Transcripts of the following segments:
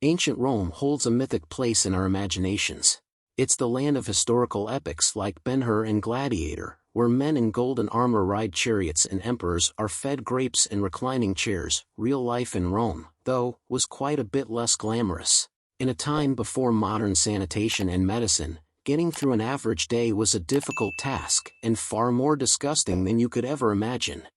Ancient Rome holds a mythic place in our imaginations. It's the land of historical epics like Ben-Hur and Gladiator, where men in golden armor ride chariots and emperors are fed grapes in reclining chairs. Real life in Rome, though, was quite a bit less glamorous. In a time before modern sanitation and medicine, getting through an average day was a difficult task and far more disgusting than you could ever imagine.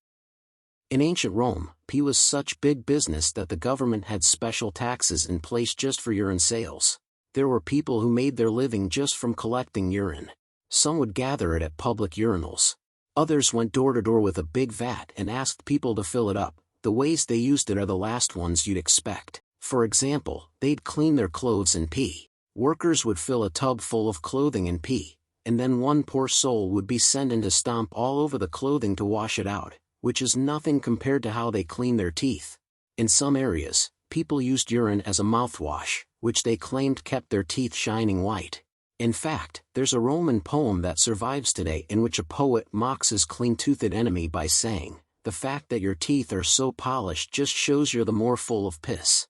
In ancient Rome, pee was such big business that the government had special taxes in place just for urine sales. There were people who made their living just from collecting urine. Some would gather it at public urinals. Others went door to door with a big vat and asked people to fill it up. The ways they used it are the last ones you'd expect. For example, they'd clean their clothes and pee. Workers would fill a tub full of clothing and pee, and then one poor soul would be sent in to stomp all over the clothing to wash it out, which is nothing compared to how they clean their teeth. In some areas, people used urine as a mouthwash, which they claimed kept their teeth shining white. In fact, there's a Roman poem that survives today in which a poet mocks his clean-toothed enemy by saying, "The fact that your teeth are so polished just shows you're the more full of piss."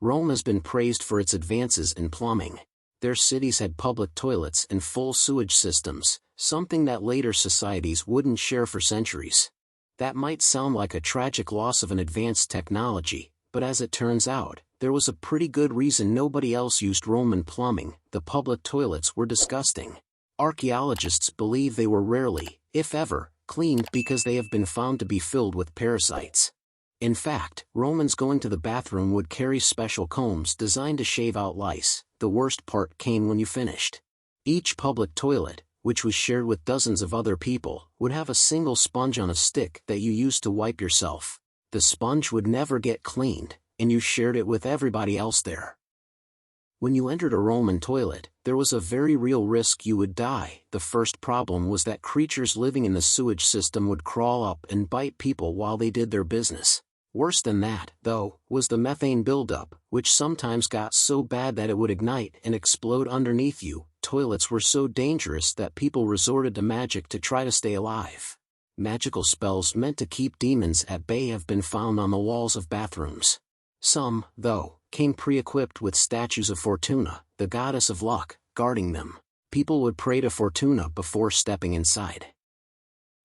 Rome has been praised for its advances in plumbing. Their cities had public toilets and full sewage systems, something that later societies wouldn't share for centuries. That might sound like a tragic loss of an advanced technology, but as it turns out, there was a pretty good reason nobody else used Roman plumbing. The public toilets were disgusting. Archaeologists believe they were rarely, if ever, cleaned because they have been found to be filled with parasites. In fact, Romans going to the bathroom would carry special combs designed to shave out lice. The worst part came when you finished. Each public toilet, which was shared with dozens of other people, would have a single sponge on a stick that you used to wipe yourself. The sponge would never get cleaned, and you shared it with everybody else there. When you entered a Roman toilet, there was a very real risk you would die. The first problem was that creatures living in the sewage system would crawl up and bite people while they did their business. Worse than that, though, was the methane buildup, which sometimes got so bad that it would ignite and explode underneath you. Toilets were so dangerous that people resorted to magic to try to stay alive. Magical spells meant to keep demons at bay have been found on the walls of bathrooms. Some, though, came pre-equipped with statues of Fortuna, the goddess of luck, guarding them. People would pray to Fortuna before stepping inside.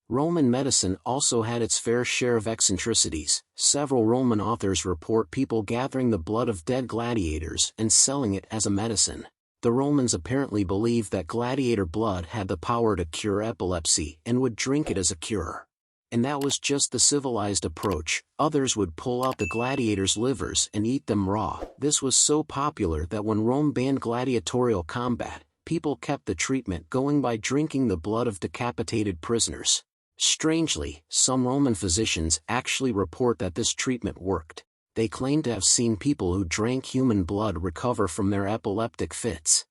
Roman medicine also had its fair share of eccentricities. Several Roman authors report people gathering the blood of dead gladiators and selling it as a medicine. The Romans apparently believed that gladiator blood had the power to cure epilepsy and would drink it as a cure. And that was just the civilized approach. Others would pull out the gladiators' livers and eat them raw. This was so popular that when Rome banned gladiatorial combat, people kept the treatment going by drinking the blood of decapitated prisoners. Strangely, some Roman physicians actually report that this treatment worked. They claim to have seen people who drank human blood recover from their epileptic fits.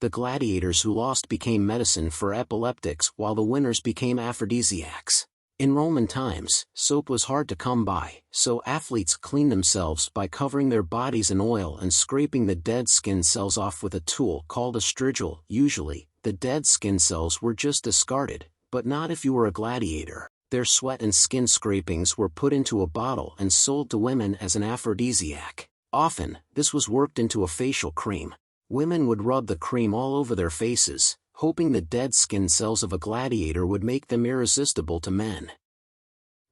The gladiators who lost became medicine for epileptics while the winners became aphrodisiacs. In Roman times, soap was hard to come by, so athletes cleaned themselves by covering their bodies in oil and scraping the dead skin cells off with a tool called a strigil. Usually, the dead skin cells were just discarded, but not if you were a gladiator. Their sweat and skin scrapings were put into a bottle and sold to women as an aphrodisiac. Often, this was worked into a facial cream. Women would rub the cream all over their faces, hoping the dead skin cells of a gladiator would make them irresistible to men.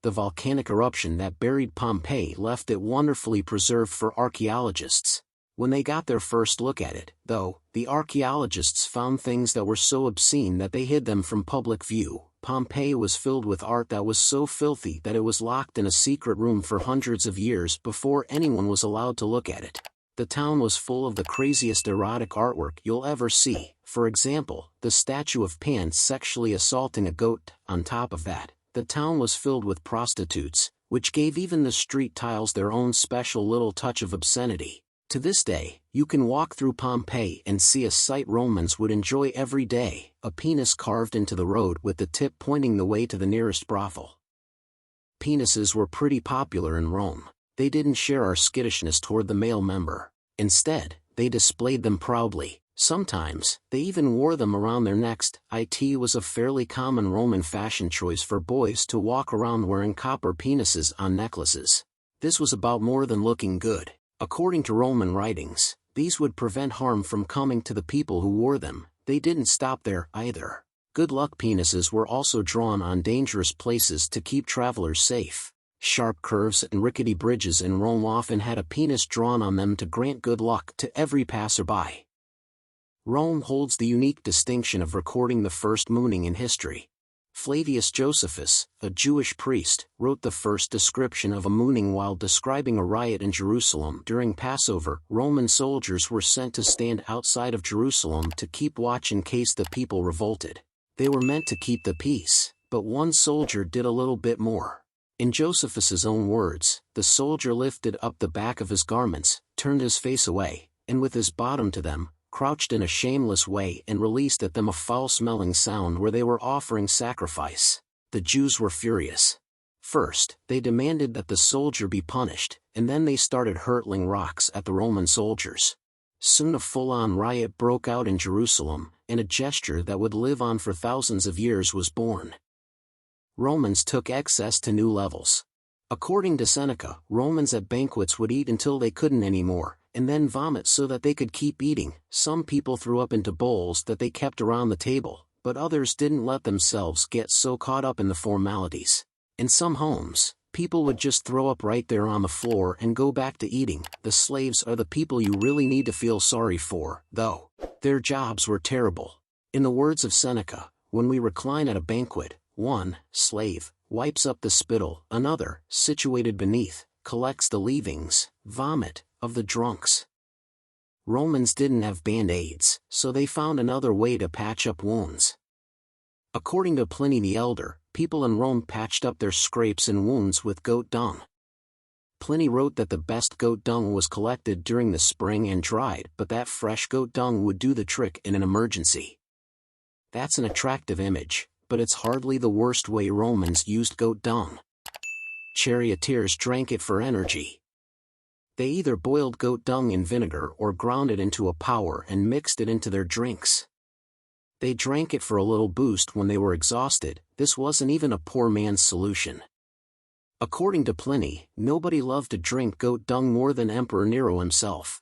The volcanic eruption that buried Pompeii left it wonderfully preserved for archaeologists. When they got their first look at it, though, the archaeologists found things that were so obscene that they hid them from public view. Pompeii was filled with art that was so filthy that it was locked in a secret room for hundreds of years before anyone was allowed to look at it. The town was full of the craziest erotic artwork you'll ever see. For example, the statue of Pan sexually assaulting a goat. On top of that, the town was filled with prostitutes, which gave even the street tiles their own special little touch of obscenity. To this day, you can walk through Pompeii and see a sight Romans would enjoy every day: a penis carved into the road with the tip pointing the way to the nearest brothel. Penises were pretty popular in Rome. They didn't share our skittishness toward the male member. Instead, they displayed them proudly. Sometimes, they even wore them around their necks. It was a fairly common Roman fashion choice for boys to walk around wearing copper penises on necklaces. This was about more than looking good. According to Roman writings, these would prevent harm from coming to the people who wore them. They didn't stop there, either. Good luck penises were also drawn on dangerous places to keep travelers safe. Sharp curves and rickety bridges in Rome often had a penis drawn on them to grant good luck to every passerby. Rome holds the unique distinction of recording the first mooning in history. Flavius Josephus, a Jewish priest, wrote the first description of a mooning while describing a riot in Jerusalem during Passover. Roman soldiers were sent to stand outside of Jerusalem to keep watch in case the people revolted. They were meant to keep the peace, but one soldier did a little bit more. In Josephus's own words, the soldier lifted up the back of his garments, turned his face away, and with his bottom to them, crouched in a shameless way and released at them a foul-smelling sound where they were offering sacrifice. The Jews were furious. First, they demanded that the soldier be punished, and then they started hurling rocks at the Roman soldiers. Soon a full-on riot broke out in Jerusalem, and a gesture that would live on for thousands of years was born. Romans took excess to new levels. According to Seneca, Romans at banquets would eat until they couldn't anymore, and then vomit so that they could keep eating. Some people threw up into bowls that they kept around the table, but others didn't let themselves get so caught up in the formalities. In some homes, people would just throw up right there on the floor and go back to eating. The slaves are the people you really need to feel sorry for, though. Their jobs were terrible. In the words of Seneca, when we recline at a banquet, one slave wipes up the spittle, another, situated beneath, collects the leavings, vomit, of the drunks. Romans didn't have band-aids, so they found another way to patch up wounds. According to Pliny the Elder, people in Rome patched up their scrapes and wounds with goat dung. Pliny wrote that the best goat dung was collected during the spring and dried, but that fresh goat dung would do the trick in an emergency. That's an attractive image, but it's hardly the worst way Romans used goat dung. Charioteers drank it for energy. They either boiled goat dung in vinegar or ground it into a powder and mixed it into their drinks. They drank it for a little boost when they were exhausted. This wasn't even a poor man's solution. According to Pliny, nobody loved to drink goat dung more than Emperor Nero himself.